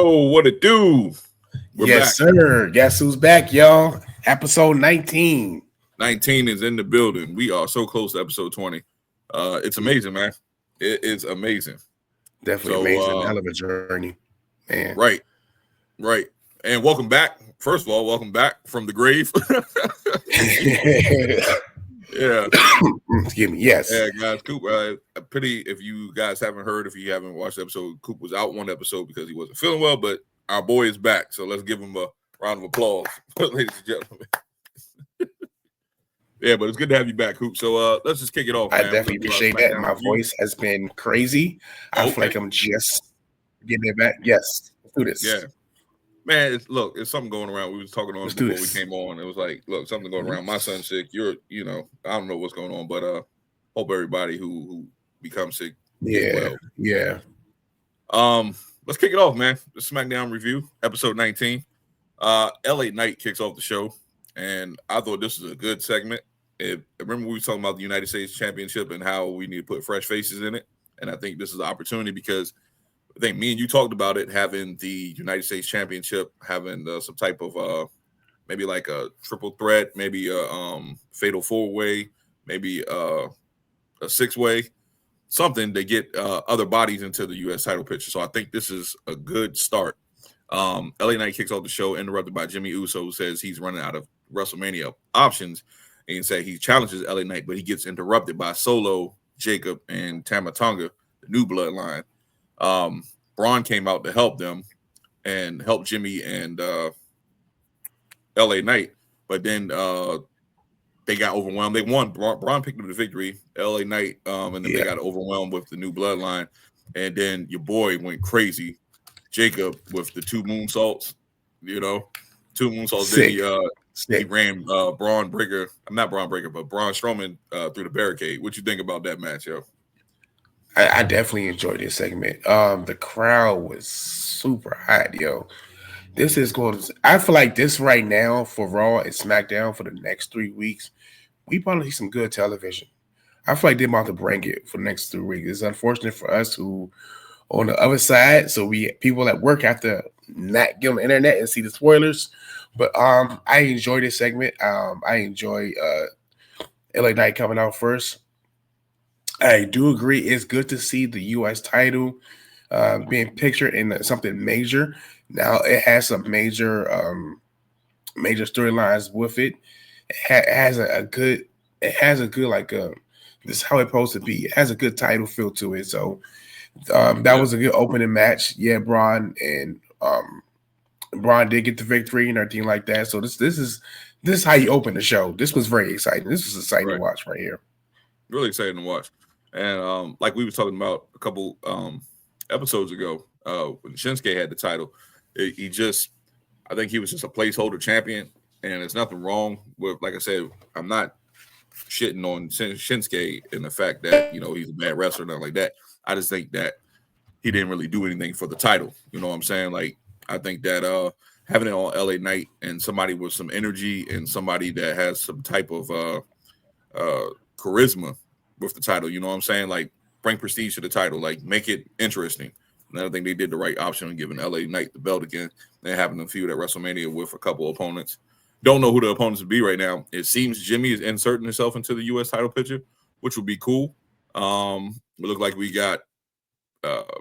Yo, what it do? We're Yes, back. sir. Guess who's back, y'all? Episode 19. 19 is in the building. We are so close to episode 20. It's amazing, man. It is amazing. Definitely amazing. Hell of a journey, man. Right. And welcome back. First of all, welcome back from the grave. Yeah. Excuse me. Yes. Yeah, guys. Coop, pity if you guys haven't heard, if you haven't watched the episode, Coop was out one episode because he wasn't feeling well, but our boy is back. So let's give him a round of applause, ladies and gentlemen. Yeah, but it's good to have you back, Coop. So let's just kick it off, man. I definitely appreciate that. My voice has been crazy. I feel like I'm just getting it back. Yes. Let's do this. Yeah. Man, it's something going around. We was talking on before we came on. It was like, look, something going around. My son's sick. I don't know what's going on, but hope everybody who becomes sick gets well. Yeah. Let's kick it off, man. The SmackDown review, episode 19. LA Knight kicks off the show, and I thought this was a good segment. Remember we were talking about the United States Championship and how we need to put fresh faces in it, and I think this is an opportunity because I think me and you talked about it, having the United States Championship, having some type of maybe like a triple threat, maybe a fatal four-way, maybe a six-way, something to get other bodies into the U.S. title picture. So I think this is a good start. LA Knight kicks off the show, interrupted by Jimmy Uso, who says he's running out of WrestleMania options, and he said he challenges LA Knight, but he gets interrupted by Solo, Jacob, and Tama Tonga, the new bloodline. Braun came out to help them and help Jimmy and LA Knight, but then they got overwhelmed. They won. Braun picked up the victory. LA Knight, and then they got overwhelmed with the new bloodline, and then your boy went crazy, Jacob, with the two moonsaults. Two moonsaults. Sick. Then he ran Braun Breaker. I'm not Braun Breaker, but Braun Strowman through the barricade. What you think about that match, yo? I definitely enjoyed this segment. The crowd was super hot, yo. This is going to, I feel like this right now for Raw and SmackDown for the next 3 weeks, we probably see some good television. I feel like they're about to bring it for the next 3 weeks. It's unfortunate for us who on the other side, so people at work have to not get on the internet and see the spoilers. But I enjoy this segment. I enjoy LA Knight coming out first. I do agree. It's good to see the U.S. title being pictured in something major. Now it has some major storylines with it. It has a good like this is how it's supposed to be. It has a good title feel to it. So that was a good opening match. Yeah, Braun did get the victory and everything like that. So this is how you open the show. This was very exciting. This was exciting to watch right here. Really exciting to watch. And like we were talking about a couple episodes ago, when Shinsuke had the title, I think he was just a placeholder champion, and there's nothing wrong with, like I said, I'm not shitting on Shinsuke in the fact that, he's a bad wrestler, nothing like that. I just think that he didn't really do anything for the title. You know what I'm saying? Like, I think that having it on LA Knight and somebody with some energy and somebody that has some type of charisma with the title, you know what I'm saying? Like, bring prestige to the title, like make it interesting. And I think they did the right option in giving LA Knight the belt again and having them feud at WrestleMania with a couple opponents. Don't know who the opponents would be right now. It seems Jimmy is inserting himself into the U.S. title picture, which would be cool. It look like we got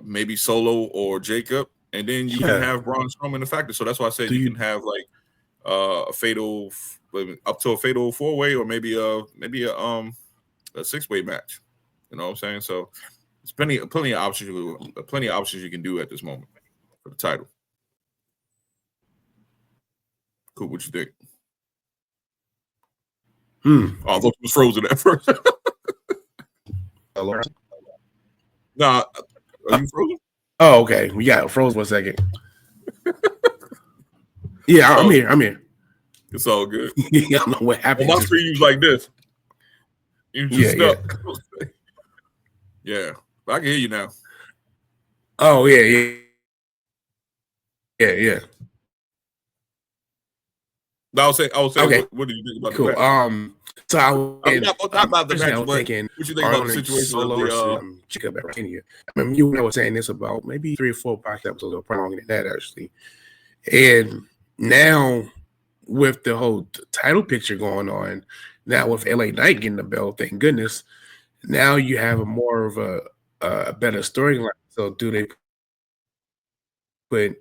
maybe Solo or Jacob, and then you can have Braun Strowman the factor. So that's why I said you can have like a fatal up to a fatal four-way or maybe a 6-way match. You know what I'm saying? So there's plenty of options you can do at this moment for the title. Cool. What you think? Oh, I thought you was frozen at first. Nah, are you frozen? Oh, okay. We got froze 1 second. Yeah, I'm here. It's all good. I don't know what happened. Well, my screen was like this. You just stuck. Yeah, but I can hear you now. Oh, yeah. I was saying, Okay, what do you think about the cool. match? So I mean, not about the personally, I match, was but thinking what you think about the Arnold situation of Solo the versus Jacob at WrestleMania. I mean, you and I were saying this about maybe 3 or 4 podcast episodes, or probably longer than that actually. And now with the whole title picture going on, now with LA Knight getting the belt, thank goodness, now you have a more of a better storyline. So do they put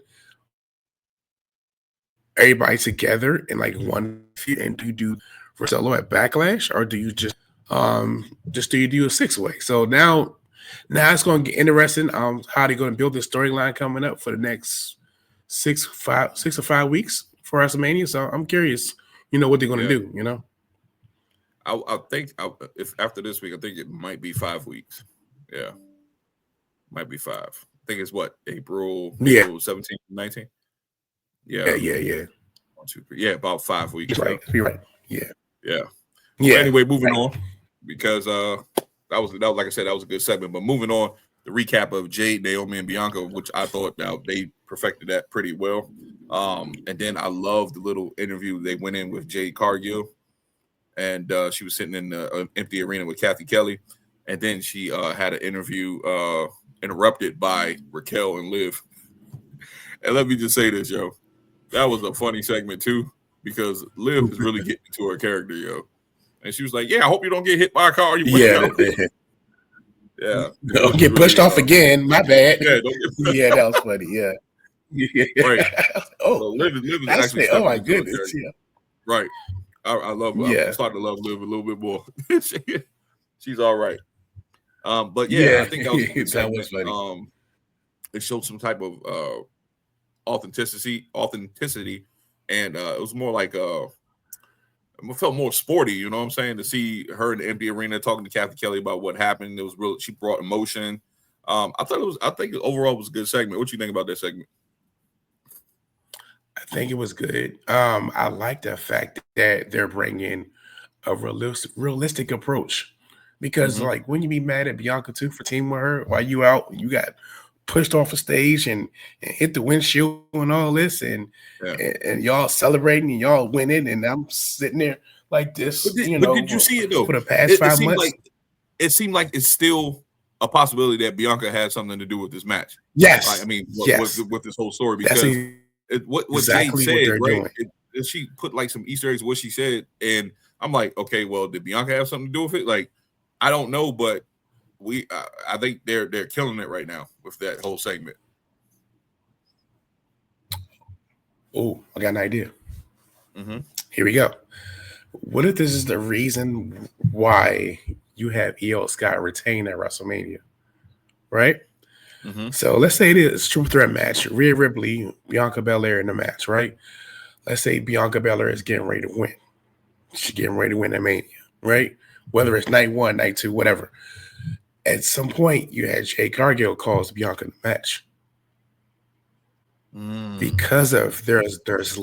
everybody together in like one feud, and do you do Solo at Backlash, or do you just do you do a 6-way? So now it's going to get interesting. How they're going to build the storyline coming up for the next 6 or 5 weeks for WrestleMania. So I'm curious, what they're going to do. I think if after this week, I think it might be 5 weeks. Yeah, might be 5. I think it's what April Yeah, 17th, 19th. yeah, Yeah, yeah, yeah. 1, 2, 3. Yeah, about 5 weeks. You're right. You're right. Yeah, Yeah. But yeah. anyway, moving Right. on because that was like I said, that was a good segment. But moving on, the recap of Jade, Naomi, and Bianca, which I thought they perfected that pretty well. And then I love the little interview they went in with Jade Cargill, and she was sitting in the empty arena with Kathy Kelly, and then she had an interview interrupted by Raquel and Liv. And let me just say this, yo, that was a funny segment too because Liv is really getting into her character, yo. And she was like, "Yeah, I hope you don't get hit by a car." Yeah. Yeah, Don't get pushed off again. My bad. Yeah, don't get Yeah, that was funny. Yeah. Yeah. right. Oh, So Liv is that's actually it. Oh stepping my into her goodness. character. Yeah. Right. I love her. I'm Yeah. starting to love Liv a little bit more. She's all right. But yeah, Yeah. I think that was a good That was segment. funny. It showed some type of authenticity, and it was more like it felt more sporty, you know what I'm saying? To see her in the empty arena talking to Kathy Kelly about what happened. It was real. She brought emotion. I think overall it was a good segment. What you think about that segment? I think it was good. I like the fact that they're bringing a realistic approach, because Mm-hmm. like, when you be mad at Bianca too for teaming with her while you out, you got pushed off a stage and hit the windshield and all this, and, Yeah. and y'all celebrating and y'all winning, and I'm sitting there like this, But did you see it though? for the past It 5 seemed months. like it's still a possibility that Bianca had something to do with this match. Yes, Like, I mean, yes, with this whole story, that's because what Jade exactly what said, they're right? doing. She put like some Easter eggs of what she said, and I'm like, okay, well, did Bianca have something to do with it? Like, I don't know, but I think they're killing it right now with that whole segment. Oh, I got an idea. Mm-hmm. Here we go. What if this is the reason why you have EO Scott retain at WrestleMania, right? Mm-hmm. So let's say it is triple threat match: Rhea Ripley, Bianca Belair in the match, right? Let's say Bianca Belair is getting ready to win. She's getting ready to win at Mania, right? Whether it's night 1, night 2, whatever. At some point, you had Jay Cargill calls Bianca in the match. Because of there's a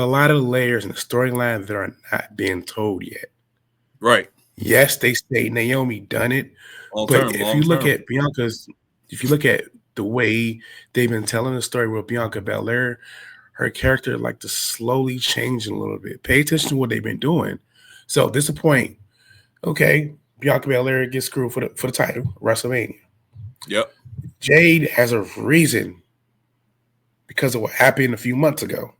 lot of layers in the storyline that are not being told yet. Right. Yes, they say Naomi done it, but if you look at the way they've been telling the story with Bianca Belair, her character like to slowly change a little bit. Pay attention to what they've been doing. So at this point, okay, Bianca Belair gets screwed for the title, WrestleMania. Yep. Jade has a reason because of what happened a few months ago.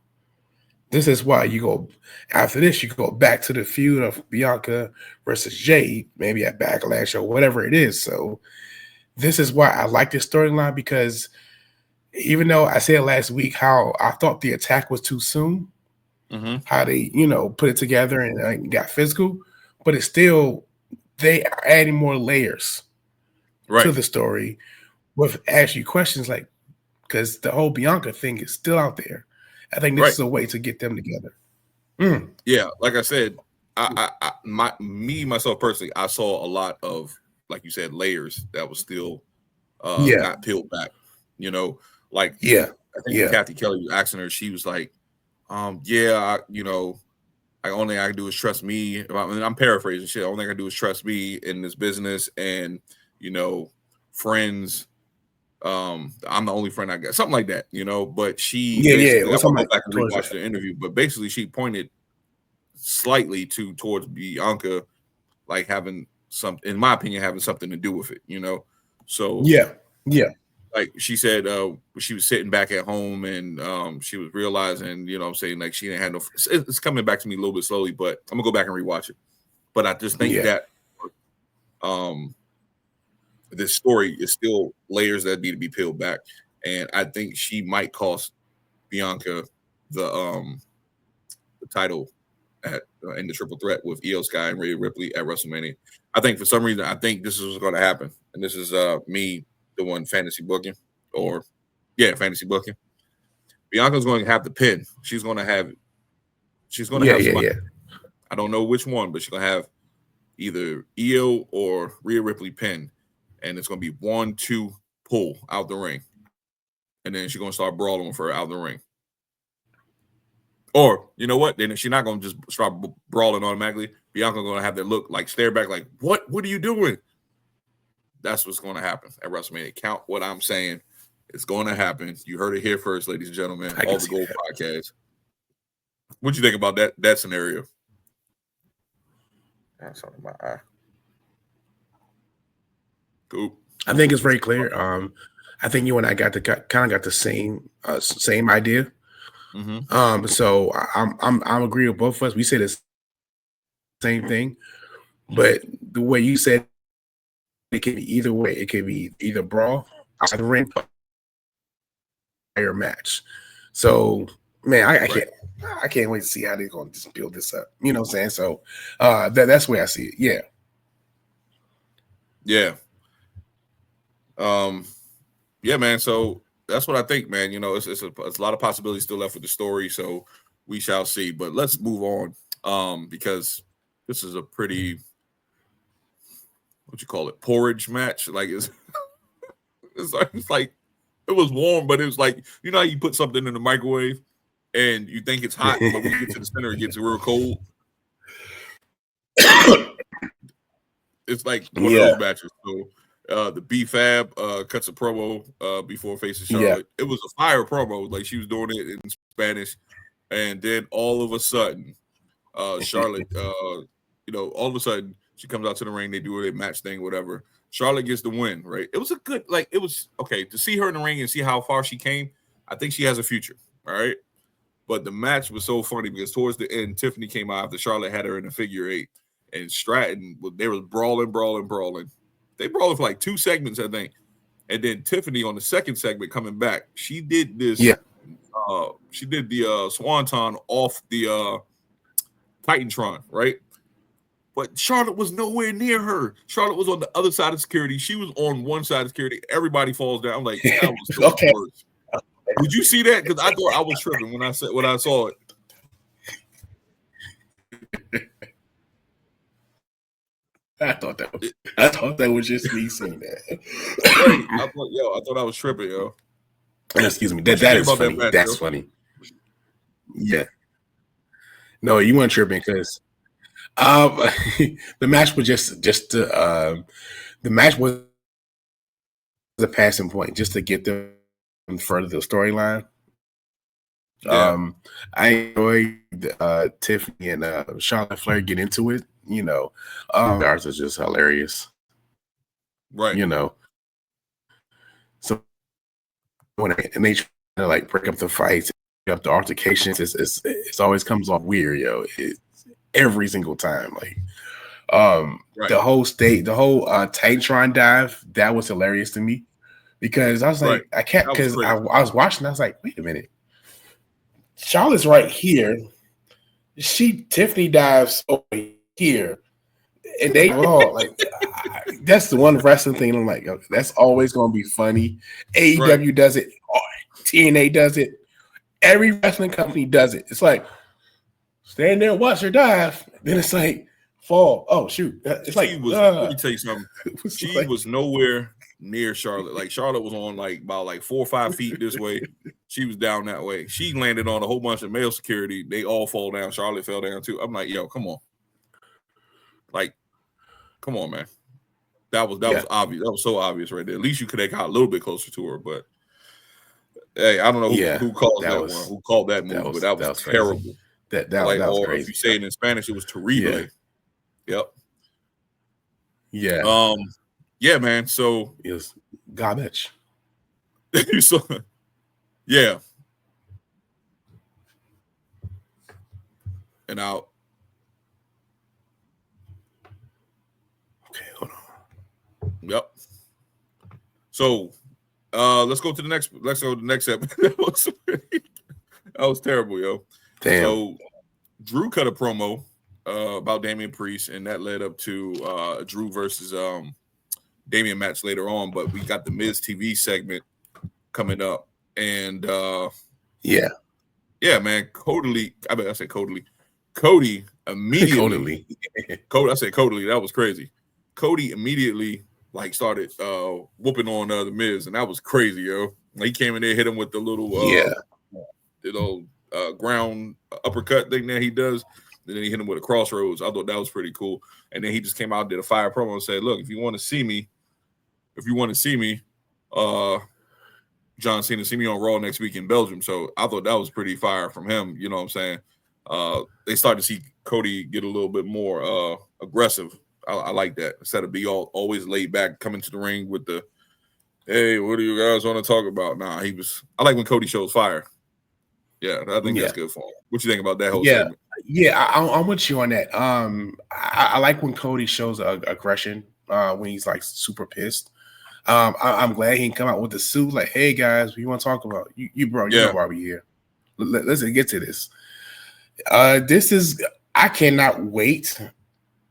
This is why you go after this. You go back to the feud of Bianca versus Jade, maybe at Backlash or whatever it is. So this is why I like this storyline, because even though I said last week how I thought the attack was too soon, how they put it together and got physical, but it's still, they are adding more layers to the story with asking you questions, like, because the whole Bianca thing is still out there. I think this is a way to get them together. Yeah, like I said, myself personally, I saw a lot of, like you said, layers that was still not peeled back. Like I think Kathy Kelly was asking her, she was like, only I can do is trust me. I'm paraphrasing shit. Only I can do is trust me in this business, and friends I'm the only friend I got, something like that, But she Yeah. basically, Or I'm gonna something go back and towards rewatch that. the interview, but basically she pointed slightly towards Bianca, like having something, in my opinion, having something to do with it, So Yeah. like she said, she was sitting back at home and she was realizing, what I'm saying, like she didn't have no. It's coming back to me a little bit slowly, but I'm gonna go back and rewatch it. But I just think Yeah. that this story is still layers that need to be peeled back, and I think she might cost Bianca the title at in the triple threat with Io Sky and Rhea Ripley at WrestleMania. I think for some reason I think this is what's going to happen, and this is me doing fantasy booking fantasy booking. Bianca's going to have the pin. She's going to have somebody. Yeah. I don't know which one, but she's going to have either Io or Rhea Ripley pin, and it's going to be 1-2 pull out the ring, and then she's going to start brawling with her out the ring. Or you know what? Then she's not going to just start brawling automatically. Bianca's going to have that look, like stare back, like what? What are you doing? That's what's going to happen at WrestleMania. Count what I'm saying. It's going to happen. You heard it here first, ladies and gentlemen. All the Gold Podcast. What you think about that scenario? That's on my eye. Cool. I think it's very clear. I think you and I kind of got the same idea. Mm-hmm. So I'm agreeing with both of us. We say the same thing, but the way you said it can be either way. It could be either brawl outside the ring or match. So man, I can't wait to see how they're going to just build this up. You know what I'm saying? So that's the way I see it. Yeah. Yeah. Yeah, man. So that's what I think, man. It's a lot of possibilities still left with the story, so we shall see. But let's move on, because this is a pretty, what you call it, porridge match. Like it's like it was warm, but it was like, how you put something in the microwave and you think it's hot, but when you get to the center, it gets real cold. It's like one of those matches. So the B-Fab cuts a promo before facing Charlotte. It was a fire promo. Like she was doing it in Spanish. And then all of a sudden, Charlotte, all of a sudden she comes out to the ring. They do a match thing, whatever. Charlotte gets the win, right? It was a good, it was okay to see her in the ring and see how far she came. I think she has a future, all right? But the match was so funny because towards the end, Tiffany came out after Charlotte had her in a figure eight. And Stratton, they were brawling. They brawled for like 2 segments, I think. And then Tiffany on the second segment coming back, she did this. Yeah. She did the Swanton off the Titantron, right? But Charlotte was nowhere near her. Charlotte was on the other side of security. She was on one side of security. Everybody falls down. I'm like, that was the worst. Did you see that? Because I thought I was tripping when I saw it. I thought that was just me saying that. Right. I thought I was tripping, yo. Excuse me. That is funny. That's funny. Yeah. No, you weren't tripping because the match was just the match was a passing point just to get them further the storyline. Yeah. I enjoyed Tiffany and Charlotte Flair get into it. Ours is just hilarious. Right. So when they try to like break up the fights, up the altercations, it always comes off weird, yo. Every single time, like right. the whole Titantron dive, that was hilarious to me because I was like, I can't, because I was watching, I was like, wait a minute, Charlotte's right here, Tiffany dives over here, and they all like that's the one wrestling thing. I'm like, okay, that's always gonna be funny. AEW does it, TNA does it, every wrestling company does it. It's like stand there and watch her dive. Then it's like fall. Oh shoot! It's like let me tell you something. She was nowhere near Charlotte. Like Charlotte was on like about 4 or 5 feet this way. She was down that way. She landed on a whole bunch of male security. They all fall down. Charlotte fell down too. I'm like, yo, come on. Like, come on, man. That was obvious. That was so obvious right there. At least you could have got a little bit closer to her, but hey, I don't know who called that one, who called that move, but that was terrible. Crazy. That was or crazy. If you say it in Spanish, it was terrible. Yep. Yeah. Yeah, man. So it was garbage. Yeah. And out. Okay, hold on. Yep. So let's go to the next. Let's go to the next episode. That was terrible, yo. Damn. So Drew cut a promo about Damian Priest, and that led up to Drew versus Damian match later on. But we got the Miz TV segment coming up, and yeah, man, Cody immediately. I said Cody. That was crazy. Cody immediately started whooping on the Miz, and that was crazy, yo. He came in there, hit him with the little ground uppercut thing that he does, and then he hit him with a crossroads. I thought that was pretty cool. And then he just came out and did a fire promo and said, "Look, if you want to see me, John Cena, see me on Raw next week in Belgium." So I thought that was pretty fire from him. You know what I'm saying? They started to see Cody get a little bit more aggressive. I like that, instead of be always laid back, coming to the ring with the, "Hey, what do you guys want to talk about?" Nah, I like when Cody shows fire. Yeah, I think that's good for him. What you think about that whole segment? Yeah, I'm with you on that. I like when Cody shows aggression when he's super pissed. I'm glad he can come out with the suit like, "Hey guys, what you want to talk about? You bro, you know why we here. Let's get to this." I cannot wait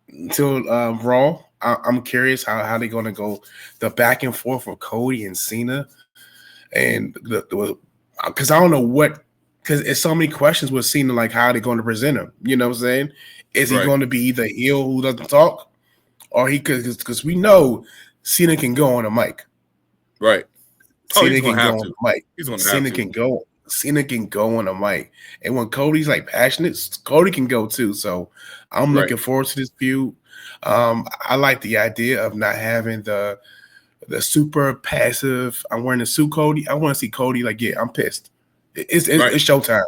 until Raw. I'm curious how they're going to go, the back and forth of Cody and Cena, and because I don't know because it's so many questions with Cena, like how are they going to present him? You know what I'm saying? Is he going to be the heel who doesn't talk, or because we know Cena can go on a mic, right? Cena can go on a mic. Cena can go on a mic, and when Cody's passionate, Cody can go too. So I'm looking forward to this feud. I like the idea of not having the super passive, "I'm wearing a suit," Cody. I want to see Cody I'm pissed. It's showtime.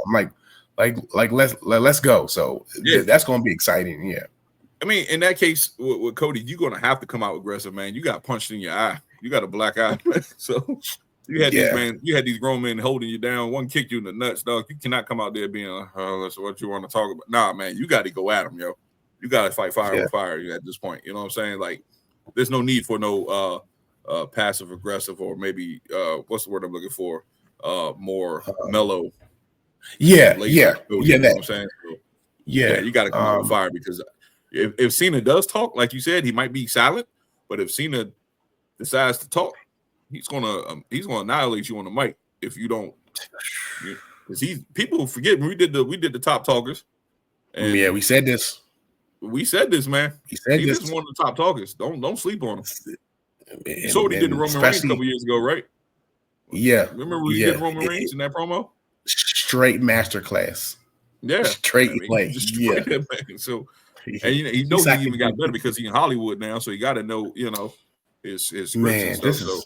Let's go. So that's going to be exciting. Yeah. I mean, in that case with Cody, you're going to have to come out aggressive, man. You got punched in your eye. You got a black eye. So you had these grown men holding you down. One kicked you in the nuts, dog. You cannot come out there being like, "Oh, that's what you want to talk about." Nah, man, you got to go at them, yo. You got to fight fire with fire at this point. You know what I'm saying? There's no need for no passive aggressive, or maybe what's the word I'm looking for? More mellow. You know what I'm saying? So, you got to come out with fire, because if Cena does talk, like you said, he might be silent, but if Cena decides to talk, he's gonna annihilate you on the mic if you don't. Because people forget when we did the top talkers. And we said this. We said this, man. He's just one of the top talkers. Don't sleep on him. You saw what he did to Roman Reigns a couple years ago, right? Yeah. Remember when he did Roman Reigns in that promo? Straight masterclass. Yeah. Straight play. That man. So, and he knows he even got better because he's in Hollywood now, so you got to know, his scripts and stuff.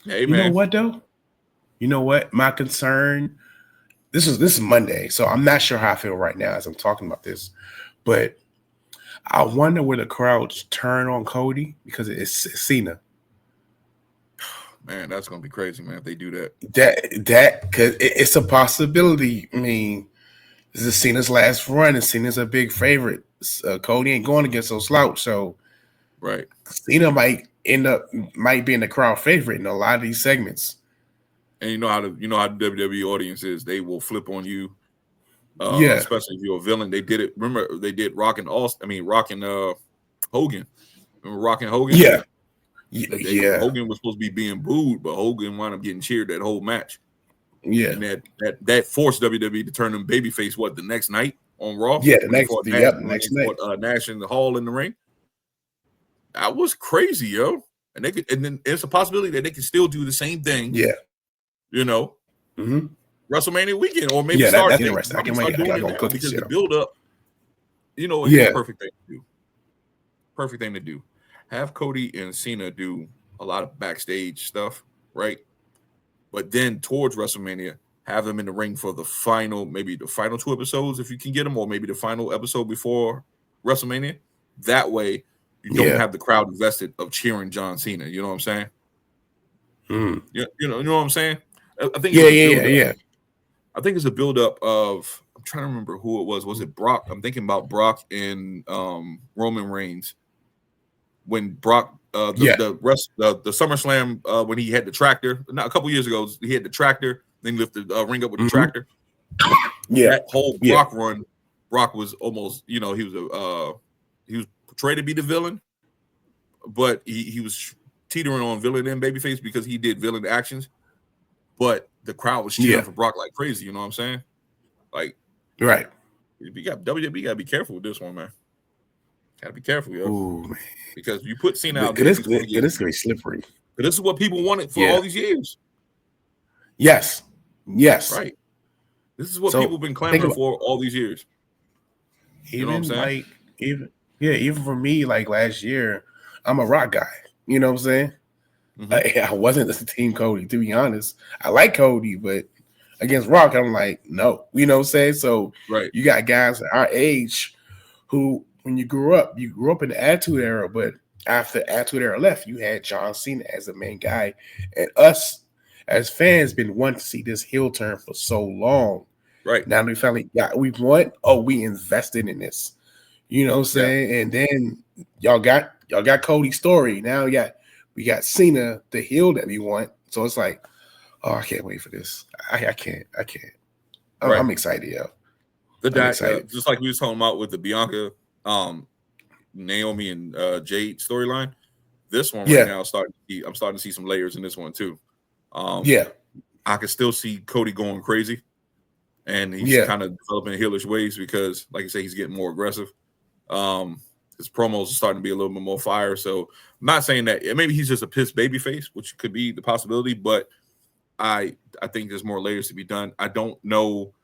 Hey, man. You know what though? You know what? My concern. This is Monday, so I'm not sure how I feel right now as I'm talking about this, but I wonder where the crowds turn on Cody because it's Cena. Man, that's gonna be crazy, man, if they do that. That because it's a possibility. I mean, this is Cena's last run, and Cena's a big favorite. Cody ain't going against no slouch, so Cena might be in the crowd favorite in a lot of these segments. And you know how the WWE audience is. They will flip on you. Especially if you're a villain. They did it. Remember, they did Rock and Hogan. Remember Rock and Hogan? Yeah. Hogan was supposed to be being booed, but Hogan wound up getting cheered that whole match. Yeah. And that forced WWE to turn them babyface the next night on Raw? Yeah, the next night. Nash in the Hall in the ring. That was crazy, yo. And then it's a possibility that they can still do the same thing. Yeah. WrestleMania weekend, or maybe start. That's interesting. I can wait. Because the build up, it's a perfect thing to do. Perfect thing to do. have Cody and Cena do a lot of backstage stuff, right? But then towards WrestleMania, have them in the ring for the final, maybe the final 2 episodes if you can get them, or maybe the final episode before WrestleMania. That way, you don't have the crowd invested of cheering John Cena. You know what I'm saying? You know what I'm saying? I think Yeah. I think it's a buildup of, I'm trying to remember who it was. Was it Brock? I'm thinking about Brock and Roman Reigns. When Brock the SummerSlam when he had the tractor, not a couple years ago, he had the tractor, then he lifted the ring up with the tractor. That whole Brock run, Brock was almost, he was portrayed to be the villain, but he was teetering on villain and babyface because he did villain actions. But the crowd was cheering for Brock like crazy. You know what I'm saying? Like, right. You got WWE got to be careful with this one, man. Got to be careful, yo. Ooh, man. Because you put Cena out there, this is going to be slippery. But this is what people wanted for all these years. Yes. Right. This is what people have been clamoring for all these years. You know what I'm saying? Even for me, like last year, I'm a Rock guy. You know what I'm saying? I wasn't a Team Cody, to be honest. I like Cody, but against Rock, I'm like, no. You know what I'm saying? So you got guys our age who, when you grew up in the Attitude Era, but after the Attitude Era left, you had John Cena as the main guy. And us, as fans, been wanting to see this heel turn for so long. Right. Now we finally we invested in this. You know what I'm saying? And then y'all got Cody's story. Now we got Cena, the heel that we want. So it's like, oh, I can't wait for this. I can't. I'm excited, yo. Just like we was talking about with the Bianca, Naomi and Jade storyline. This one right now, I'm starting to see some layers in this one too. I can still see Cody going crazy, and he's kind of developing heelish ways because, like I say, he's getting more aggressive. His promos are starting to be a little bit more fire. So I'm not saying that maybe he's just a pissed babyface, which could be the possibility, but I think there's more layers to be done. I don't know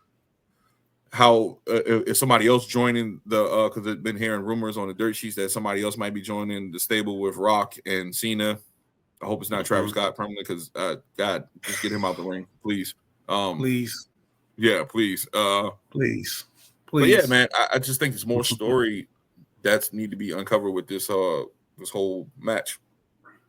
how if somebody else joining the because I've been hearing rumors on the dirt sheets that somebody else might be joining the stable with Rock and Cena. I hope it's not Travis Scott permanently because God, just get him out the ring, please. Please. Yeah, please. Please. But yeah, man, I just think there's more story that's need to be uncovered with this whole match.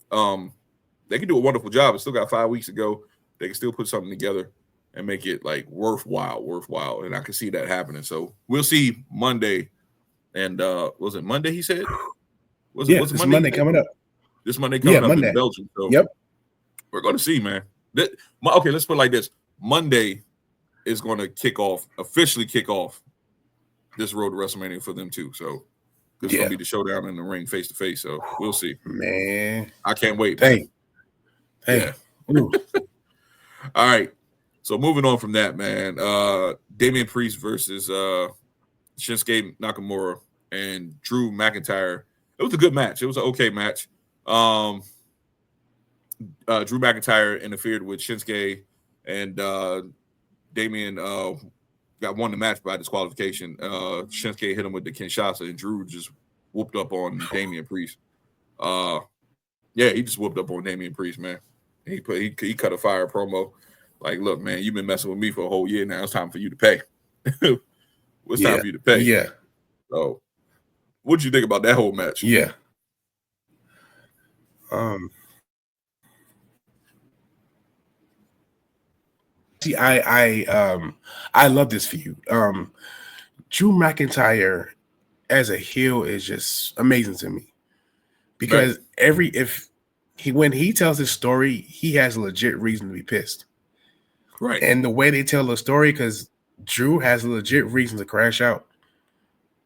They can do a wonderful job. It's still got 5 weeks to go. They can still put something together and make it like worthwhile. And I can see that happening. So we'll see Monday. And was it Monday he said? It's Monday coming up. This Monday coming up in Belgium. So we're going to see, man. Okay, let's put it like this. Monday is going to officially kick off this road to WrestleMania for them too. So this is going to be the showdown in the ring face to face. So we'll see. Man. I can't wait. Hey. Yeah. All right. So moving on from that, man. Damian Priest versus Shinsuke Nakamura and Drew McIntyre. It was a good match. It was an okay match. Drew McIntyre interfered with Shinsuke, and Damian won the match by disqualification. Shinsuke hit him with the Kinshasa, and Drew just whooped up on Damian Priest. He just whooped up on Damian Priest, man. He cut a fire promo. Like, look, man, you've been messing with me for a whole year now. It's time for you to pay. It's time for you to pay. Yeah. So, what'd you think about that whole match? Yeah. See, I love this feud. Drew McIntyre as a heel is just amazing to me because when he tells his story, he has a legit reason to be pissed. Right. And the way they tell the story, because Drew has a legit reason to crash out.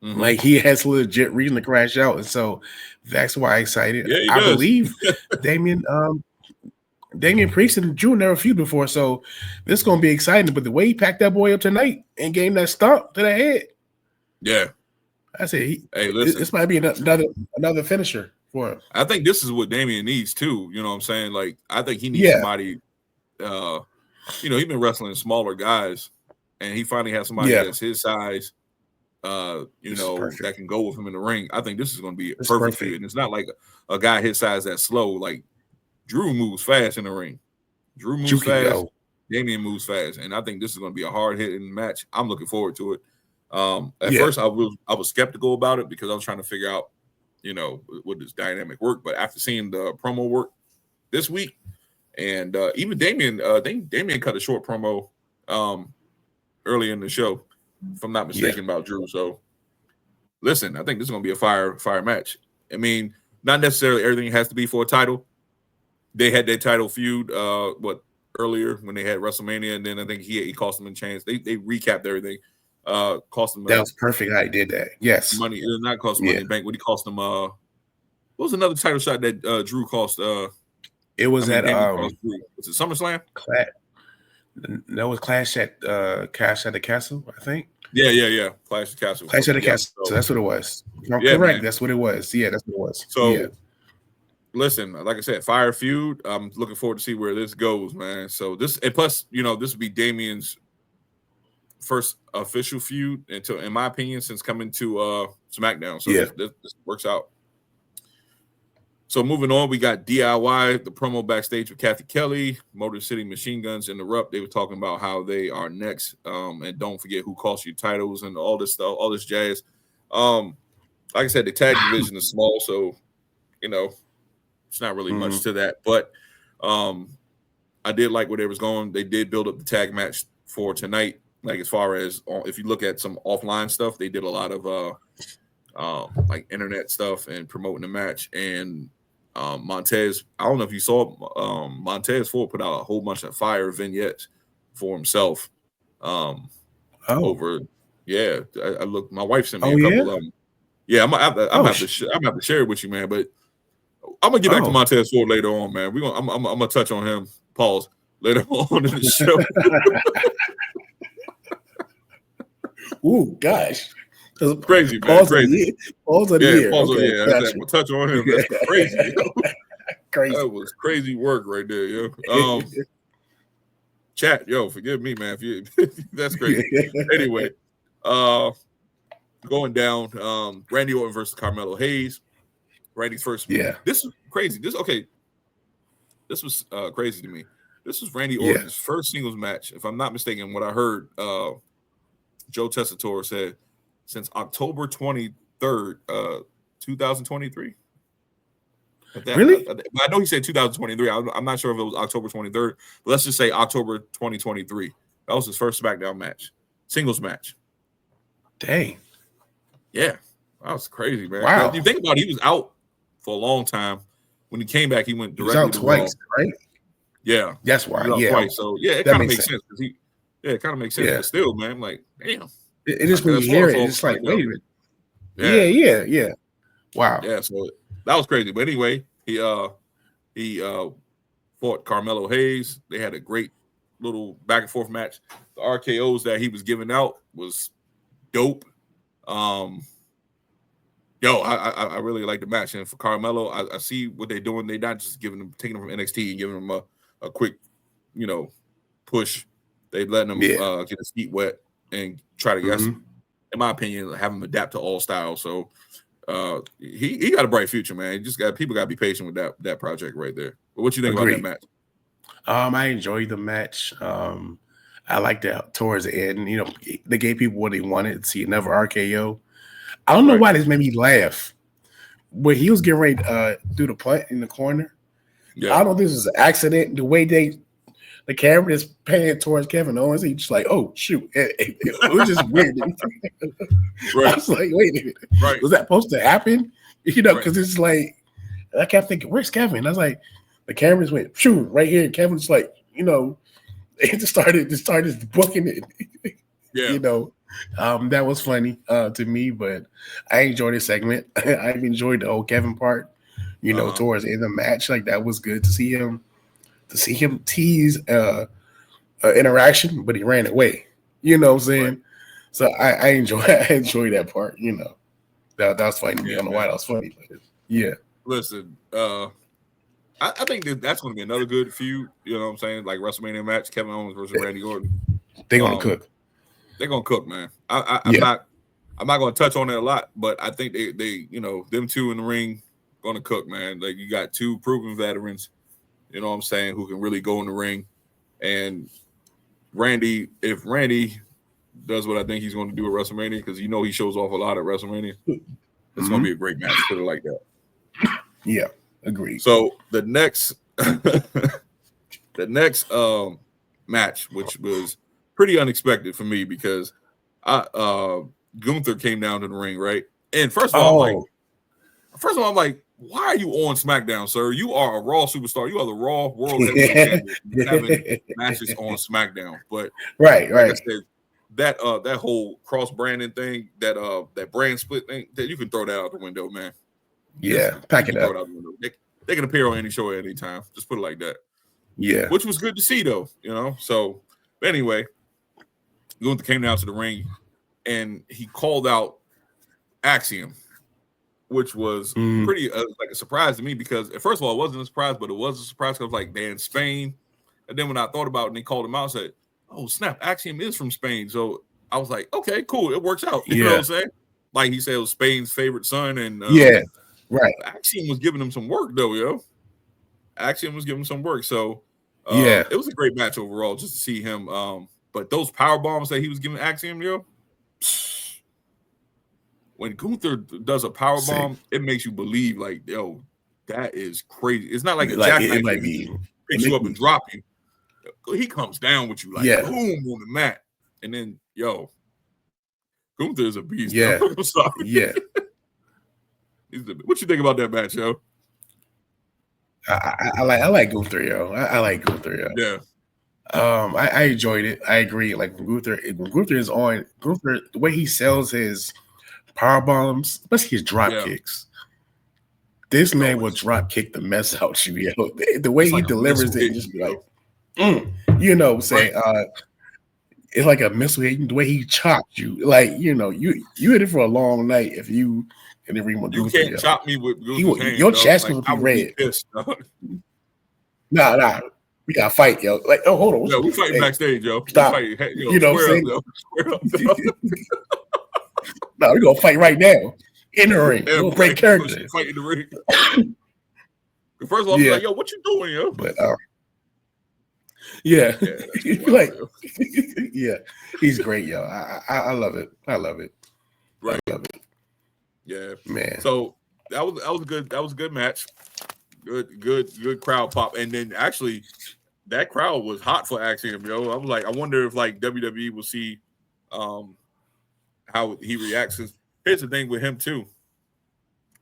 Like he has a legit reason to crash out. And so that's why I'm excited. Yeah, I believe Damian Priest and Drew never feuded before. So this is gonna be exciting. But the way he packed that boy up tonight and gave him that stomp to the head. Yeah. I said listen. This might be another finisher for him. I think this is what Damian needs too. You know what I'm saying? Like, I think he needs somebody. He's been wrestling smaller guys, and he finally has somebody that's his size that can go with him in the ring. I think this is going to be a It's perfect perfect. feud. And it's not like a guy his size that's slow. Like Drew moves fast in the ring. Drew moves can fast. go. Damian moves fast, and I think this is going to be a hard hitting match. I'm looking forward to it. At first, I was skeptical about it because I was trying to figure out, would this dynamic work? But after seeing the promo work this week, and even Damian cut a short promo early in the show, if I'm not mistaken, about Drew. So, listen, I think this is going to be a fire match. I mean, not necessarily everything has to be for a title. They had their title feud, earlier when they had WrestleMania, and then I think he cost them a chance. They recapped everything. Cost them that was perfect. I did that. Yes, money. It did not cost money in bank. What he cost them? What was another title shot that Drew cost? It was at was it SummerSlam? That was Clash at the Castle, I think. Yeah. Clash at the Castle. Clash at the Castle. So that's what it was. Correct. Man. That's what it was. Yeah, that's what it was. So. Listen, like I said, fire feud. I'm looking forward to see where this goes, man. So this, and plus, this would be Damian's first official feud, in my opinion, since coming to SmackDown. So this works out. So moving on, we got DIY, the promo backstage with Kathy Kelly, Motor City Machine Guns Interrupt. They were talking about how they are next, and don't forget who cost you titles and all this stuff, all this jazz. Like I said, the tag division is small, so it's not really much to that, but I did like where they was going. They did build up the tag match for tonight. Like as far as if you look at some offline stuff, they did a lot of like internet stuff and promoting the match. And Montez, I don't know if you saw, Montez Ford put out a whole bunch of fire vignettes for himself. Over, I look. My wife sent me a couple of them. Yeah, I'm gonna have to share it with you, man. But I'm gonna get back to Montez Ford later on, man. I'm gonna touch on him. Pause later on in the show. Ooh, gosh, crazy, man. Crazy. Pause on the year. We'll touch on him. That's crazy. Crazy. That was crazy work right there, yo. Chat, yo, forgive me, man. That's crazy. Anyway, going down, Randy Orton versus Carmelo Hayes. Randy's first. Yeah. This is crazy. This was crazy to me. This was Randy Orton's first singles match. If I'm not mistaken, what I heard Joe Tessitore said since October 23rd, 2023. Really? I know he said 2023. I'm not sure if it was October 23rd, but let's just say October 2023. That was his first SmackDown match, singles match. Dang. Yeah, that was crazy, man. Wow. If you think about it, he was out for a long time. When he came back, he went directly to twice, Raw. right? Yeah, that's why. Twice. So it kind of makes sense. It kind of makes sense. Yeah. But still, man, I'm like, damn. It is when you hear it, it's like, wait a minute. Yeah. Wow. Yeah. So that was crazy. But anyway, he fought Carmelo Hayes. They had a great little back and forth match. The RKOs that he was giving out was dope. I really like the match. And for Carmelo, I see what they're doing. They're not just taking him from NXT and giving him a quick, push. They letting him get his feet wet and try to, in my opinion, have him adapt to all styles. So he got a bright future, man. People got to be patient with that project right there. But what you think about that match? I enjoyed the match. I liked that towards the end. They gave people what they wanted to see another RKO. I don't know why this made me laugh. When he was getting ready to do the punt in the corner, I don't know if this is an accident. The way the camera is panning towards Kevin Owens, he's just like, oh, shoot. It was just weird. I was like, wait a minute. Right. Was that supposed to happen? Because it's like, I kept thinking, where's Kevin? I was like, the cameras went, shoot, right here. And Kevin's like, it just started booking it. Yeah. That was funny to me, but I enjoyed this segment. I enjoyed the whole Kevin part, towards the end of the match. Like that was good to see him tease interaction, but he ran away. You know what I'm saying? Right. So I enjoy that part, That was funny to me. I don't know why that was funny, but yeah. Listen, I think that's going to be another good feud, you know what I'm saying? Like WrestleMania match, Kevin Owens versus Randy Orton. They're going to cook. They're gonna cook, man. I'm not going to touch on it a lot, but I think they them two in the ring going to cook, man. Like you got two proven veterans, you know what I'm saying, who can really go in the ring. And if Randy does what I think he's going to do at WrestleMania, because he shows off a lot at WrestleMania, it's going to be a great match. Put it like that. Yeah, agreed. So the next match, which was pretty unexpected for me, because Gunther came down to the ring, right? And first of all, I'm like, why are you on SmackDown, sir? You are a Raw superstar. You are the Raw World Heavyweight Champion. You're having matches on SmackDown. But right. I said, that whole cross branding thing, that brand split thing, that you can throw that out the window, man. Yeah, pack it up. They can appear on any show at any time. Just put it like that. Yeah, which was good to see, though. So anyway, Gunther came down to the ring and he called out Axiom, which was pretty like a surprise to me, because first of all, it wasn't a surprise, but it was a surprise because I was like, they're in Spain. And then when I thought about it and they called him out, I said, oh, snap, Axiom is from Spain. So I was like, okay, cool. It works out. You know what I'm saying? Like he said, it was Spain's favorite son. And right. Axiom was giving him some work, though, yo. Axiom was giving him some work. So it was a great match overall just to see him. But those power bombs that he was giving Axiom, yo, when Gunther does a power bomb, it makes you believe, like, yo, that is crazy. It's not like a jackknife that picks you up and drop you. He comes down with you like boom on the mat, and then Gunther is a beast. Yeah, I'm sorry. Yeah. What you think about that match, yo? I like Gunther, yo. I like Gunther, yo. Yeah. I enjoyed it. I agree. Like when Gunther is on, the way he sells his power bombs, especially his drop kicks. This man will drop kick the mess out you, yo. The way he delivers it, just be like, it's like a missile hit. The way he chopped you, like you hit it for a long night. If you in the ring with you Gunther, can't chop me with Gunther's hand, your chest will be red. Nah. We gotta fight, yo. Like, oh, hold on. Yeah, we fighting backstage, yo. Stop. Fight, square up. No, we're gonna fight right now in the ring. Yeah, we'll break character. Fight in the ring. First of all, I'm like, yo, what you doing, yo? But like, yeah, he's great, yo. I love it. I love it. Right. I love it. Yeah, man. So that was a good match. Good crowd pop, and then actually that crowd was hot for Axiom, yo. I was like, I wonder if like WWE will see how he reacts. Here's the thing with him too.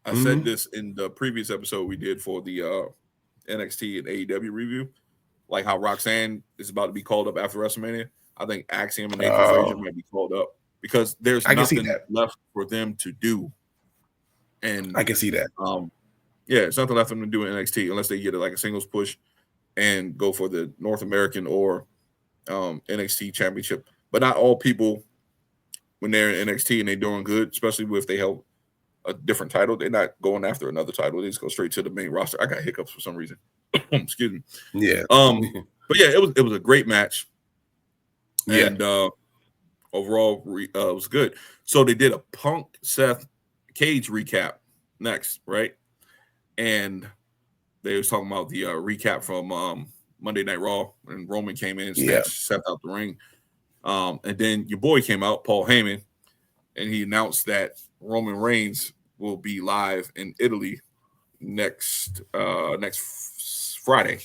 I said this in the previous episode we did for the NXT and AEW review, like how Roxanne is about to be called up after WrestleMania. I think Axiom and Nathan Frazier might be called up because there's nothing left for them to do. And I can see that. Yeah, it's nothing left for them to do in NXT unless they get like a singles push and go for the North American or NXT championship. But not all people, when they're in NXT and they're doing good, especially if they held a different title, they're not going after another title. They just go straight to the main roster. I got hiccups for some reason. Excuse me. Yeah. But yeah, it was a great match. Yeah. And overall, it was good. So they did a Punk Seth Cage recap next, right? And they was talking about the recap from Monday Night Raw when Roman came in and snatched Seth out the ring. And then your boy came out, Paul Heyman, and he announced that Roman Reigns will be live in Italy next Friday.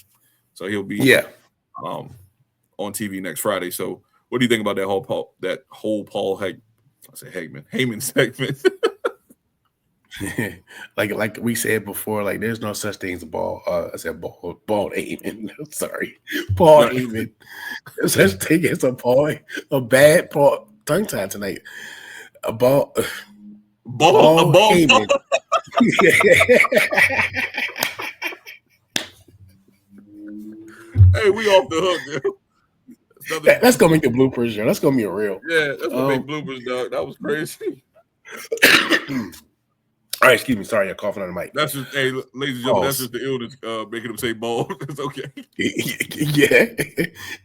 So he'll be on TV next Friday. So what do you think about that whole Paul Heyman segment? like we said before, like there's no such thing as a bald Heyman. Sorry, Paul Heyman. There's such thing as a bad Paul. Tongue tie tonight. A bald Heyman. Hey, we off the hook, yo. That's gonna make the bloopers, yo. That's gonna be a real. Yeah, that's gonna make bloopers, dog. That was crazy. All right, excuse me. Sorry, I'm coughing on the mic. That's just, hey, ladies and gentlemen, that's just the illness making them say bald. It's okay. Yeah,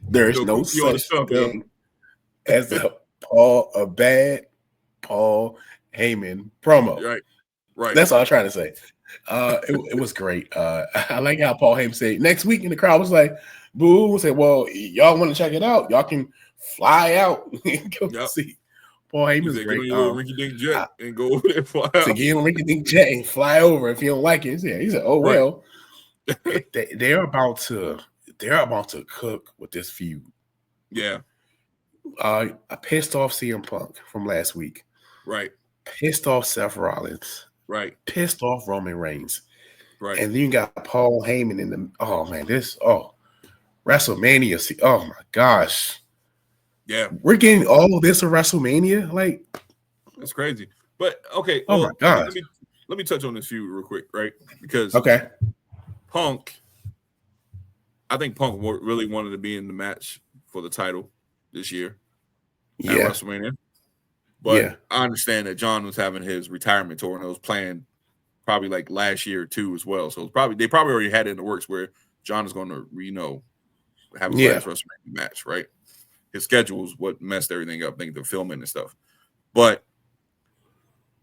there's no such thing as a bad Paul Heyman promo. Right. That's all I'm trying to say. It was great. I like how Paul Heyman said next week, and the crowd was like, "Boo!" Said, "Well, y'all want to check it out? Y'all can fly out and go see." Paul Heyman's said, great. Get on your rinky-dink jet and go over there and fly out. To get on rinky-dink jet and fly over if you don't like it. He said, "Oh well." They're about to cook with this feud. Yeah. I pissed off CM Punk from last week. Right. Pissed off Seth Rollins. Right. Pissed off Roman Reigns. Right. And then you got Paul Heyman in the WrestleMania. Oh my gosh. Yeah. We're getting all of this at WrestleMania? Like, that's crazy. But okay. Oh my gosh. Let me touch on this feud real quick, right? Because Punk, I think Punk really wanted to be in the match for the title this year at WrestleMania. But I understand that John was having his retirement tour and it was planned probably like last year too as well. So they probably already had it in the works where John is going to, have his last WrestleMania match, right? His schedule is what messed everything up. I think the filming and stuff. But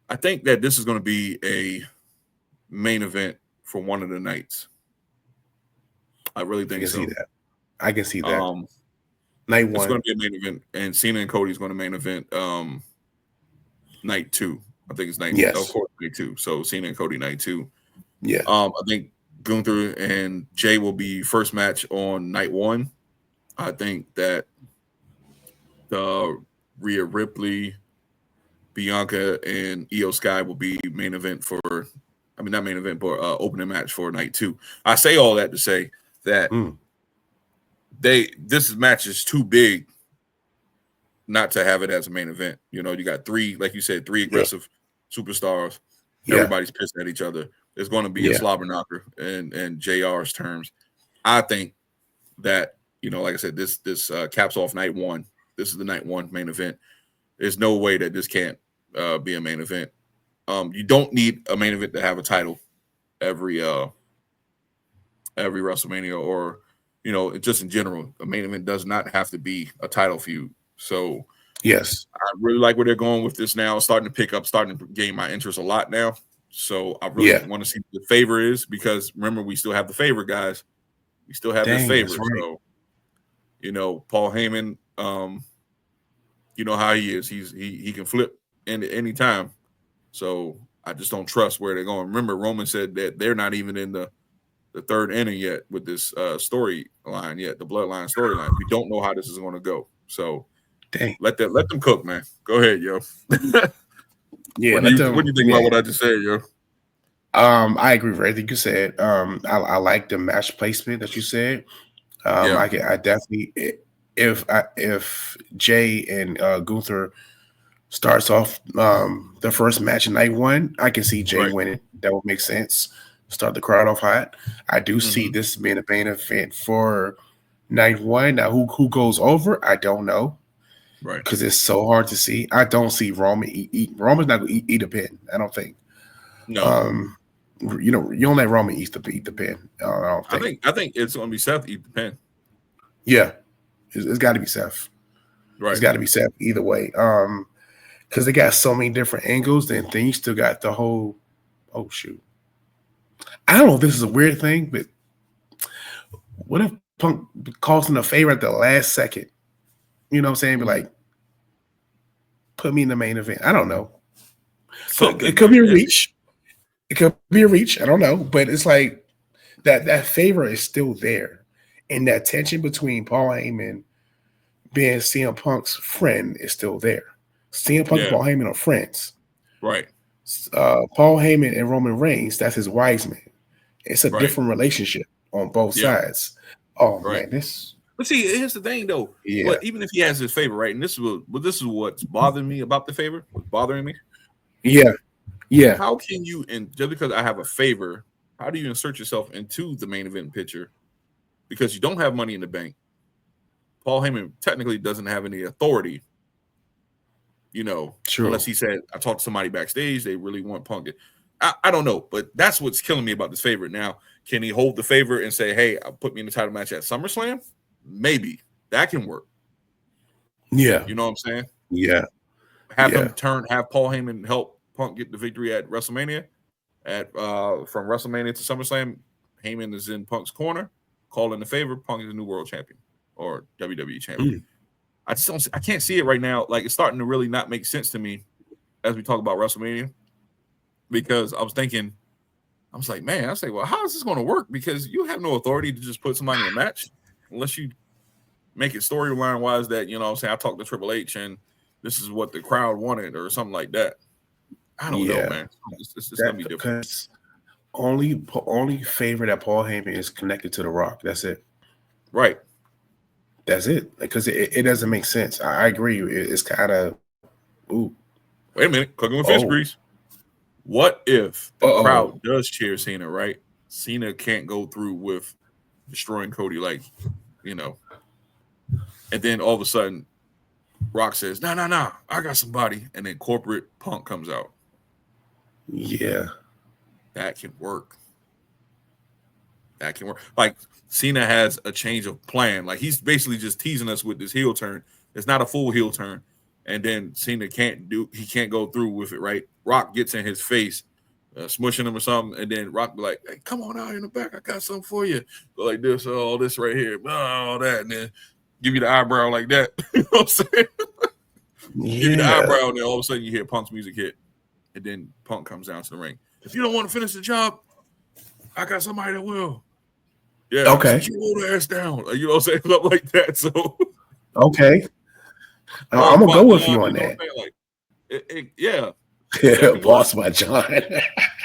I think that this is going to be a main event for one of the nights. I really think so. I can see that. Night one. It's going to be a main event, and Cena and Cody is going to main event night 2. I think it's night 2. So Cena and Cody night 2. Yeah. I think Gunther and Jay will be first match on night 1. I think that Rhea Ripley, Bianca, and Io Sky will be main event not main event, but opening match for night 2. I say all that to say that this match is too big not to have it as a main event. You got 3, like you said, 3 aggressive superstars. Everybody's pissing at each other. It's going to be a slobber knocker in JR's terms. I think that, like I said, this caps off night 1. This is the night 1 main event. There's no way that this can't be a main event. You don't need a main event to have a title every WrestleMania or, just in general. A main event does not have to be a title feud. So yes, I really like where they're going with this now. Starting to gain my interest a lot now. So I really want to see what the favor is because remember we still have the favor, guys. We still have this favor. Right. So, Paul Heyman, you know how he is. He can flip any time. So I just don't trust where they're going. Remember, Roman said that they're not even in the third inning yet with this storyline yet, the bloodline storyline. We don't know how this is going to go. So let them cook, man. Go ahead, yo. What do you think about what I just said, yo? I agree with everything you said. I like the match placement that you said. I definitely if Jay and Gunther starts off the first match in night 1, I can see Jay winning. That would make sense. Start the crowd off hot. I do see this being a main event for night 1. Now, who goes over? I don't know. Right. Because it's so hard to see. I don't see Roman eat. Roman's not going to eat a pin. I don't think. No. You don't let Roman eat the pin. I don't think. I think it's going to be Seth eat the pin. Yeah. It's got to be Seth. Right. It's got to be Seth either way. Because they got so many different angles, then you still got the whole. Oh shoot! I don't know if this is a weird thing, but what if Punk calls in a favor at the last second? You know what I'm saying? But like, put me in the main event. I don't know. It could be a reach. It could be a reach. I don't know, but it's like that favor is still there, and that tension between Paul Heyman being CM Punk's friend is still there. CM Punk and Paul Heyman are friends. Right. Paul Heyman and Roman Reigns, that's his wise man. It's a different relationship on both sides. Oh man, this. But see, here's the thing though. Yeah. But even if he has his favor, right, and this is what's bothering me about the favor. What's bothering me? Yeah. Yeah. How can you, and just because I have a favor, how do you insert yourself into the main event picture? Because you don't have money in the bank. Paul Heyman technically doesn't have any authority. True. Unless he said, I talked to somebody backstage, they really want Punk. I don't know, but that's what's killing me about this favor. Now, can he hold the favor and say, hey, put me in the title match at SummerSlam? Maybe. That can work. Yeah. You know what I'm saying? Yeah. have him have Paul Heyman help Punk get the victory at WrestleMania. From WrestleMania to SummerSlam, Heyman is in Punk's corner, calling the favor. Punk is the new world champion or WWE champion. I can't see it right now. Like, it's starting to really not make sense to me as we talk about WrestleMania, because I was like, man, well, how is this going to work? Because you have no authority to just put somebody in a match unless you make it storyline wise that, you know what I'm saying, I talked to Triple H and this is what the crowd wanted or something like that. I don't know, man. It's going to be different. Because only favor that Paul Heyman is connected to The Rock. That's it. Right. That's it. Because it doesn't make sense. I agree. It's kind of, ooh. Wait a minute. Cooking with fish grease. What if the crowd does cheer Cena, right? Cena can't go through with destroying Cody, like, you know. And then all of a sudden, Rock says, no, I got somebody. And then corporate Punk comes out. Yeah. That can work. Like, Cena has a change of plan. Like, he's basically just teasing us with this heel turn. It's not a full heel turn. And then Cena can't go through with it, right? Rock gets in his face, smushing him or something, and then Rock be like, hey, come on out in the back, I got something for you. Go like this, all this right here, all that, and then give you the eyebrow like that. You know what I'm saying? Yeah. Give you the eyebrow, and then all of a sudden you hear Punk's music hit, and then Punk comes down to the ring. If you don't want to finish the job, I got somebody that will. Yeah, okay. Sit your old ass down. You know what I'm saying? Something like that. So okay. I'm gonna go with you on that. Like, yeah. Yeah, Boss by John.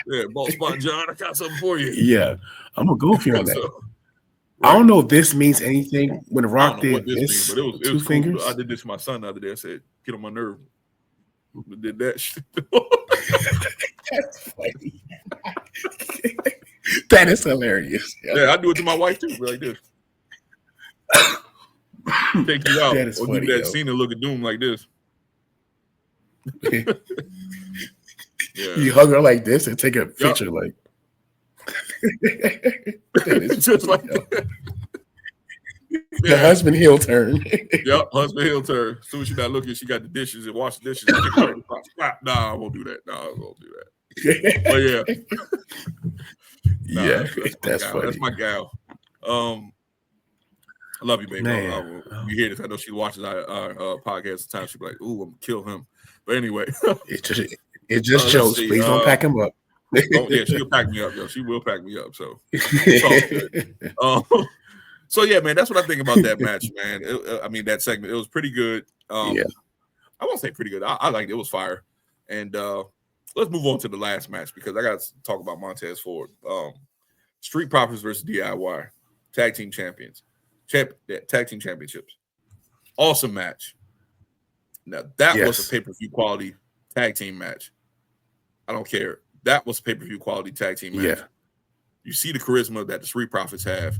Yeah, Boss by John. I got something for you. Yeah, I'm gonna go with you on that. Right. I don't know if this means anything. When Rock did this, but it was two fingers. Cool. I did this to my son the other day. I said, "Get on my nerve." Did that shit. That's funny. That is hilarious. Yeah, I do it to my wife too. Like this. Take you out, or funny, do that Cena look at Doom like this. Yeah. You hug her like this and take a picture like. Just like that. The husband heel turn. Yep, husband heel turn. As soon as she's not looking, she got the dishes and wash the dishes. Nah, I won't do that. I won't do that. But yeah. Yeah, that's funny. That's my gal. I love you, baby. You hear this? I know she watches our podcast sometimes. She'll be like, "Ooh, I'm gonna kill him." But anyway, it just shows. Please don't pack him up. Yeah, she'll pack me up, yo. She will pack me up. So, so yeah, man, that's what I think about that match, man. That segment, it was pretty good. Yeah, I won't say pretty good. I liked it. It was fire. And let's move on to the last match because I got to talk about Montez Ford. Street Profits versus DIY, tag team champions. Tag team championships. Awesome match. Now, that was a pay-per-view quality tag team match. I don't care. That was a pay-per-view quality tag team match. Yeah. You see the charisma that the Street Profits have,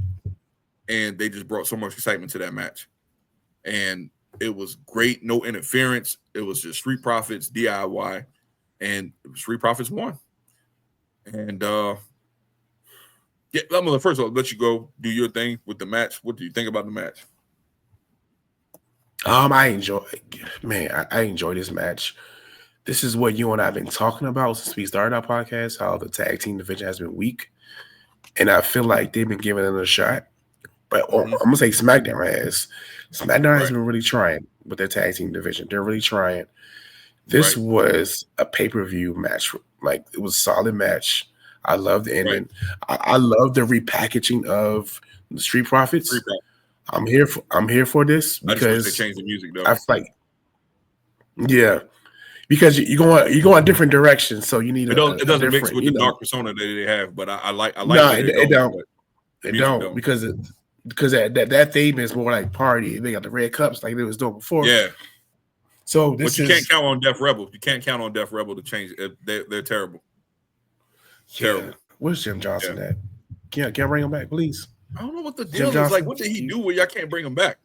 and they just brought so much excitement to that match. And it was great. No interference. It was just Street Profits, DIY, and Street Profits won. And I'm gonna first of all let you go do your thing with the match. What do you think about the match? I enjoy this match. This is what you and I have been talking about since we started our podcast, how the tag team division has been weak. And I feel like they've been giving it a shot. But I'm going to say SmackDown has. SmackDown has been really trying with their tag team division. They're really trying. This was a pay-per-view match. Like, it was a solid match. I love the ending. I love the repackaging of the Street Profits. I'm here for this because they changed the music though. I feel like, because you go a different direction, so you need it doesn't mix with the dark persona that they have. But I like. No, it don't because that theme is more like party. They got the red cups like they was doing before. Yeah. So can't count on Def Rebel. You can't count on Def Rebel to change it. They're terrible. Terrible. Where's Jim Johnson at? Can I bring him back, please? I don't know what the deal is. Like, what did he do where y'all can't bring him back?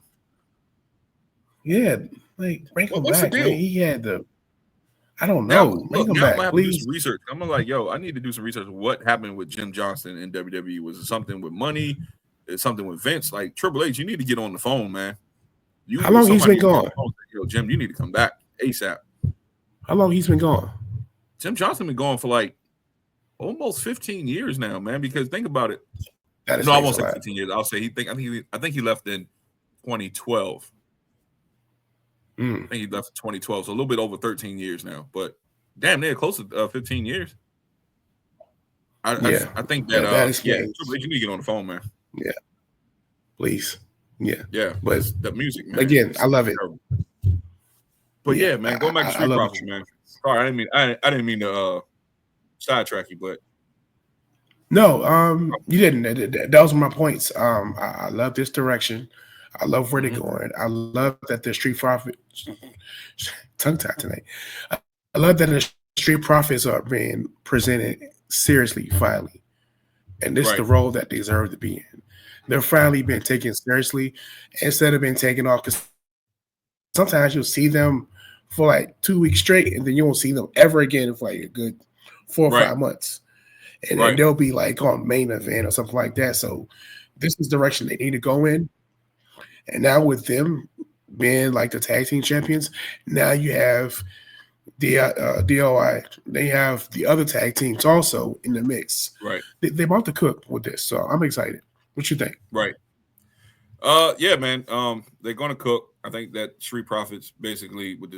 Yeah, like bring him back. Man. He had the. I don't know. Bring him back, I'm please. Do some research. I'm like, I need to do some research. What happened with Jim Johnson in WWE? Was it something with money? Is something with Vince? Like Triple H, you need to get on the phone, man. How long he's been gone? Yo, Jim, you need to come back ASAP. How long he's been gone? Tim Johnson been going for like almost 15 years now, man. Because think about it. That No, I explains won't a say lot. 15 years. I'll say I think he left in 2012. I think he left in 2012, so a little bit over 13 years now. But damn, they're close to 15 years. Yeah, I think that that yeah, explains. Triple H, you need to get on the phone, man. Yeah, please. Yeah, Yeah, but because the music, man, again, I is love it. terrible. But Yeah, yeah, man, going back to I Street love the Profits, Street man. Profits. Sorry, I didn't mean to sidetrack you, but No, you didn't. That was my points. I love this direction. I love where they're mhm, going. I love that the Street Profits tongue tied tonight. I love that the Street Profits are being presented seriously, finally, and this is the right, role that they deserve to be in. They're finally being taken seriously instead of being taken off. Because sometimes you'll see them for like 2 weeks straight, and then you won't see them ever again for like a good 4 or 5 months. And right, they'll be like on main event or something like that. So this is the direction they need to go in. And now with them being like the tag team champions, now you have the DOI. They have the other tag teams also in the mix. right, They're about to cook with this, so I'm excited. What you think? right. Yeah, man. They're gonna cook. I think that Street Profits basically with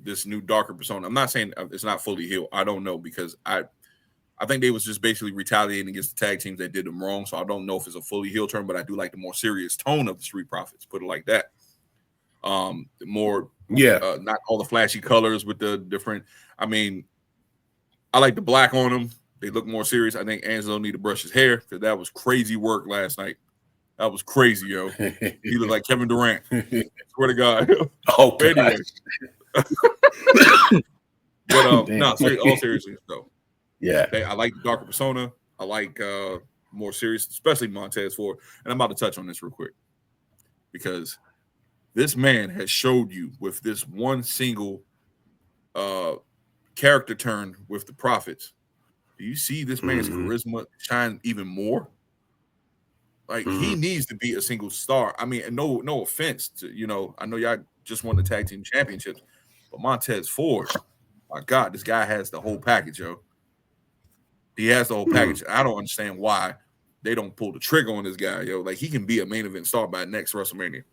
this new darker persona. I'm not saying it's not fully healed. I don't know because I think they was just basically retaliating against the tag teams that did them wrong. So I don't know if it's a fully heel turn, but I do like the more serious tone of the Street Profits. Put it like that. More Yeah. not all the flashy colors with the different. I mean, I like the black on them. They look more serious. I think Angelo need to brush his hair because that was crazy work last night. That was crazy, yo. He looked like Kevin Durant. Swear to God. Oh But gosh. anyway, but Damn. no, all seriously though. Yeah. I like the darker persona. I like more serious, especially Montez Ford. And I'm about to touch on this real quick because this man has showed you with this one single uh character turn with the Prophets. Do you see this man's Hmm. charisma shine even more? Like he Hmm. needs to be a single star. I mean, and no offense to I know y'all just won the tag team championships, but Montez Ford, my God, this guy has the whole package, yo. He has the whole Hmm. package. I don't understand why they don't pull the trigger on this guy, yo. Like he can be a main event star by next WrestleMania.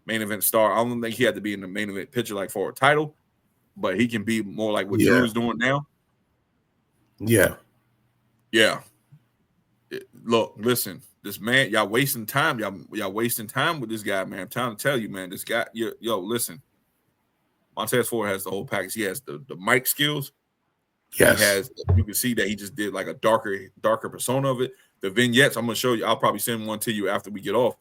Main event star. I don't think he had to be in the main event picture like for a title, but he can be more like what Drew Yeah. is doing now. Yeah. Yeah. Look, listen, this man, y'all wasting time. Y'all wasting time with this guy, man. I'm trying to tell you, man. This guy, listen. Montez Ford has the whole package. He has the mic skills. He Yes. has. You can see that he just did like a darker persona of it. The vignettes, I'm gonna show you. I'll probably send one to you after we get off.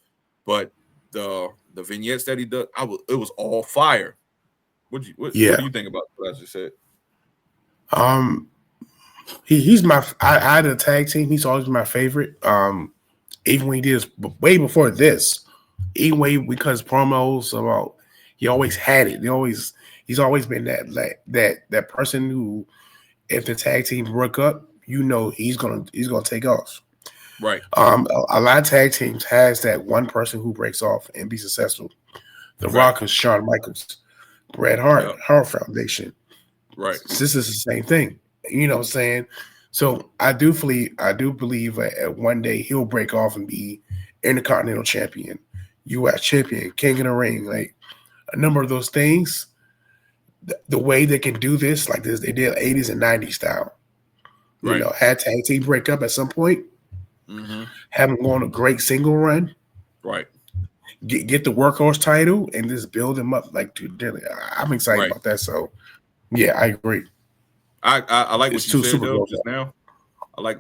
But the vignettes that he does, it was all fire. What Yeah. do you think about what I just said? Um, he's my. I had a tag team. He's always my favorite. Even when he did this way before this, even way because promos about he always had it. He's always been that person who, if the tag team broke up, he's gonna take off. Right. A lot of tag teams has that one person who breaks off and be successful. The Right. Rock is Shawn Michaels, Bret Yep. Hart Foundation. Right. This is the same thing. You know what I'm saying? So I do believe that one day he'll break off and be Intercontinental Champion, US Champion, King of the Ring, like a number of those things. The way they can do this, like this, they did 80s and 90s style. Right. Had tag team break up at some point, Mm-hmm. have them go on a great single run, Right. get the workhorse title, and just build them up like to. I'm excited Right. about that. So yeah, I agree. I like It's what you two said super though girls. just now.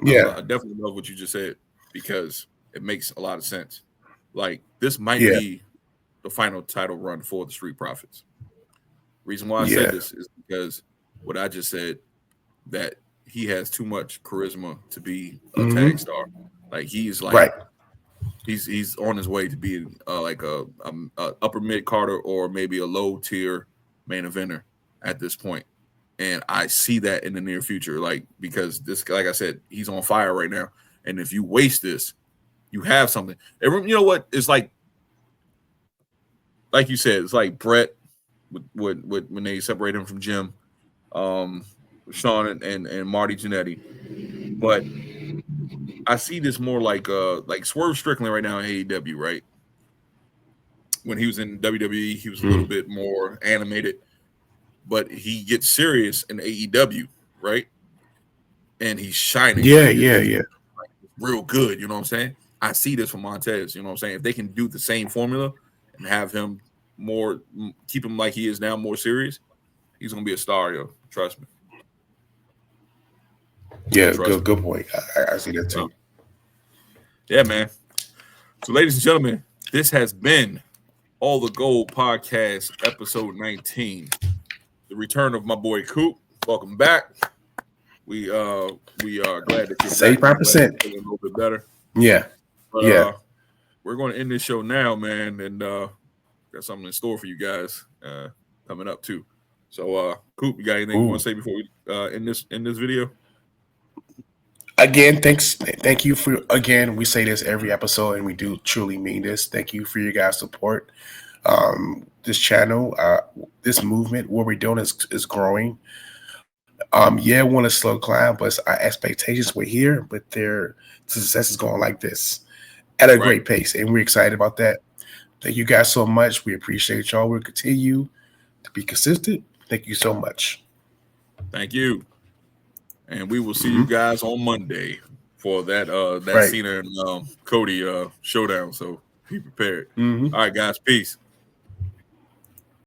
Yeah, I definitely love what you just said because it makes a lot of sense. Like this might yeah, be the final title run for the Street Profits. Reason why I said yeah. this is because what I just said that he has too much charisma to be a Hmm. tag star. Like he's like Right. he's on his way to being like a upper mid Carter or maybe a low tier main eventer at this point. And I see that in the near future, like because this, like I said, he's on fire right now. And if you waste this, you have something. You know what? It's like you said, it's like Brett with when they separate him from Jim. Sean and Marty Jannetty. But I see this more like Swerve Strickland right now in AEW, right? When he was in WWE, he was a little bit more animated, but he gets serious in AEW, right? And he's shining Yeah, like yeah, it's yeah. real good. You know what I'm saying? I see this from Montez. You know what I'm saying? If they can do the same formula and have him more, keep him like he is now, more serious, he's gonna be a star, yo. Trust me. Yeah, Trust good point. I see that me. too. Yeah, man. So, ladies and gentlemen, this has been All the Gold Podcast, episode 19. The return of my boy Coop. Welcome back. We are glad that you're back. We're glad you're 75%. feeling a little bit better. Yeah, But yeah. we're going to end this show now, man, and got something in store for you guys coming up too. So, Coop, you got anything you want Ooh. to say before we end this video? Again, thank you for again. We say this every episode, and we do truly mean this. Thank you for your guys' support. This channel, this movement, what we're doing is growing. Yeah, want a slow climb, but our expectations were here, but their success is going like this at a Right. great pace, and we're excited about that. Thank you guys so much. We appreciate y'all. We'll continue to be consistent. Thank you so much. Thank you. And we will see you guys on Monday for that Right. Cena and Cody showdown. So be prepared. Mm-hmm. All right, guys. Peace.